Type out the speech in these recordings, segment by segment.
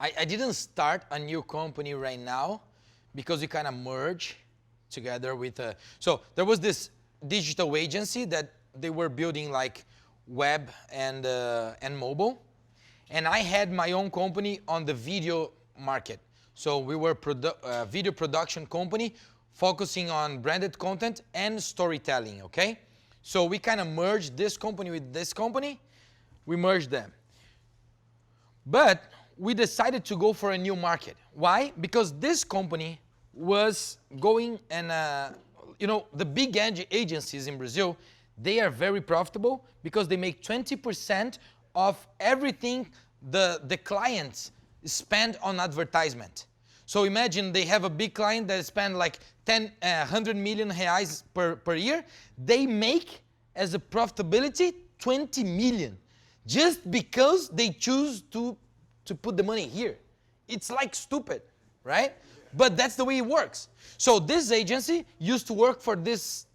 I didn't start a new company right now because we kind of merge together with so there was this digital agency that they were building like web and mobile, and I had my own company on the video market. So we were video production company focusing on branded content and storytelling, okay? So we kind of merged this company with this company. We merged them. But we decided to go for a new market. Why? Because this company was going and, the big agencies in Brazil, they are very profitable because they make 20% of everything the clients spend on advertisement. So imagine they have a big client that spend like 100 million reais per year. They make as a profitability 20 million just because they choose to put the money here. It's like stupid, right? But that's the way it works. So this agency used to work for this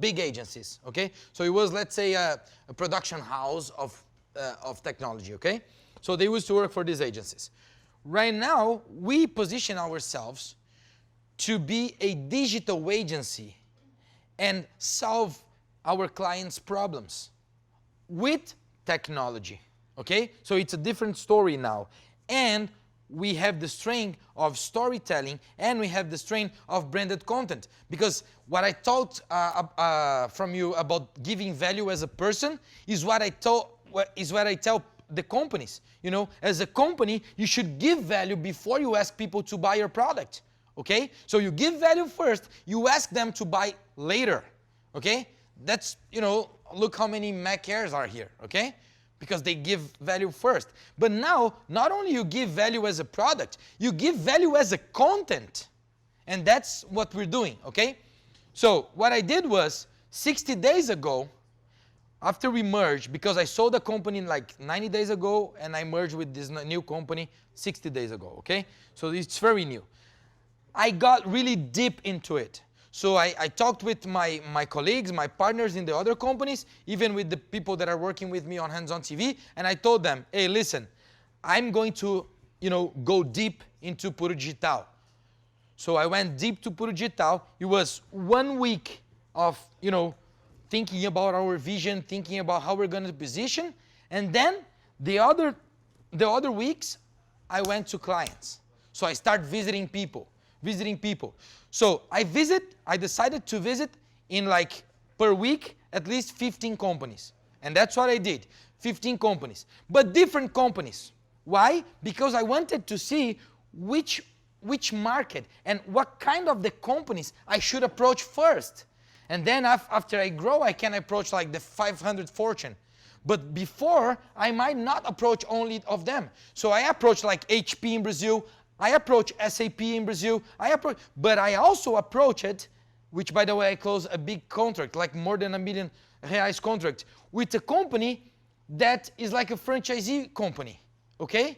big agencies, okay? So it was, let's say, a production house of technology, okay? So they used to work for these agencies. Right now, we position ourselves to be a digital agency and solve our clients' problems with technology, okay? So it's a different story now. And we have the strength of storytelling, and we have the strength of branded content. Because what I taught from you about giving value as a person is what I tell the companies. You know, as a company, you should give value before you ask people to buy your product, okay? So you give value first, you ask them to buy later, okay? That's, look how many Mac Airs are here, okay? Because they give value first. But now, not only you give value as a product, you give value as a content. And that's what we're doing, okay? So what I did was, 60 days ago, after we merged, because I sold the company like 90 days ago, and I merged with this new company 60 days ago, okay? So it's very new. I got really deep into it. So I talked with my colleagues, my partners in the other companies, even with the people that are working with me on Hands-On TV, and I told them, hey, listen, I'm going to, go deep into Puro Digital. So I went deep to Puro Digital. It was 1 week of, thinking about our vision, thinking about how we're going to position, and then the other weeks, I went to clients. So I start visiting people. So I decided to visit in like per week at least 15 companies. And that's what I did, 15 companies. But different companies. Why? Because I wanted to see which market and what kind of the companies I should approach first. And then after I grow, I can approach like the 500 Fortune. But before, I might not approach only of them. So I approach like HP in Brazil, I approach SAP in Brazil, but I also approach it, which by the way, I closed a big contract, like more than R$1 million contract, with a company that is like a franchisee company, okay?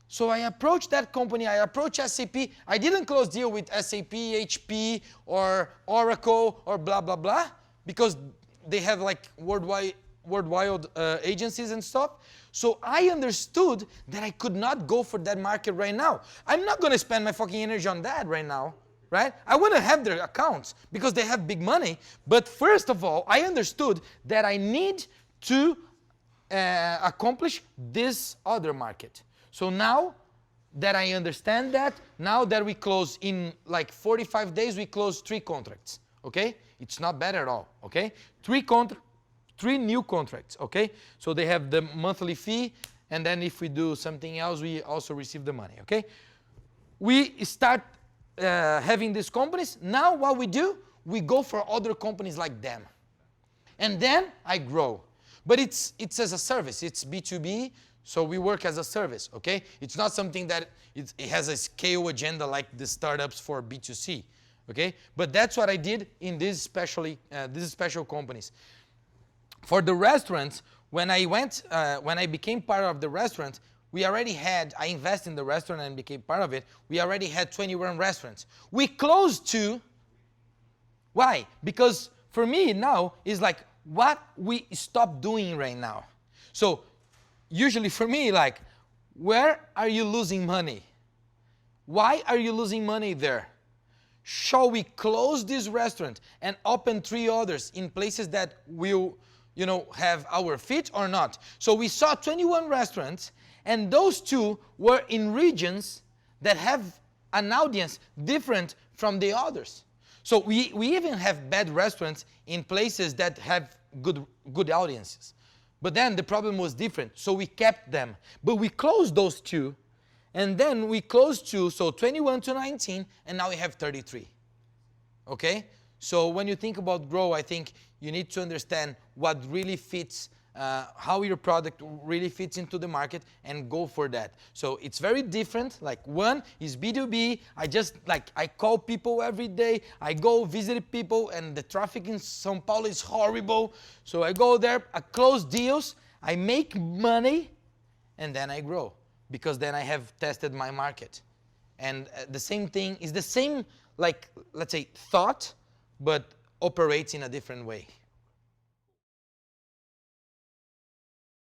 So I approached that company, I approached SAP, I didn't close deal with SAP, HP, or Oracle, or blah, blah, blah, because they have like worldwide agencies and stuff. So I understood that I could not go for that market right now. I'm not going to spend my fucking energy on that right now, right? I want to have their accounts because they have big money. But first of all, I understood that I need to accomplish this other market. So now that I understand that, now that we close in like 45 days, we close 3 contracts, okay? It's not bad at all, okay? 3 new contracts, okay? So they have the monthly fee, and then if we do something else, we also receive the money, okay? We start having these companies. Now what we do, we go for other companies like them. And then I grow. But it's as a service, it's B2B, so we work as a service, okay? It's not something that it has a scale agenda like the startups for B2C, okay? But that's what I did in these special companies. For the restaurants, when I became part of the restaurant, I invested in the restaurant and became part of it. We already had 21 restaurants. We closed 2. Why? Because for me now, it's like what we stop doing right now. So usually for me, like Where are you losing money? Why are you losing money there? Shall we close this restaurant and open 3 others in places that will, have our fit or not? So we saw 21 restaurants, and those 2 were in regions that have an audience different from the others. So we even have bad restaurants in places that have good audiences. But then the problem was different, so we kept them. But we closed those 2, and then we closed 2, so 21 to 19, and now we have 33. Okay? So when you think about grow, I think you need to understand what really fits, how your product really fits into the market, and go for that. So it's very different. Like one is B2B. I call people every day. I go visit people, and the traffic in São Paulo is horrible. So I go there, I close deals, I make money, and then I grow, because then I have tested my market. And the same thing is the same, like, let's say, thought, but operates in a different way.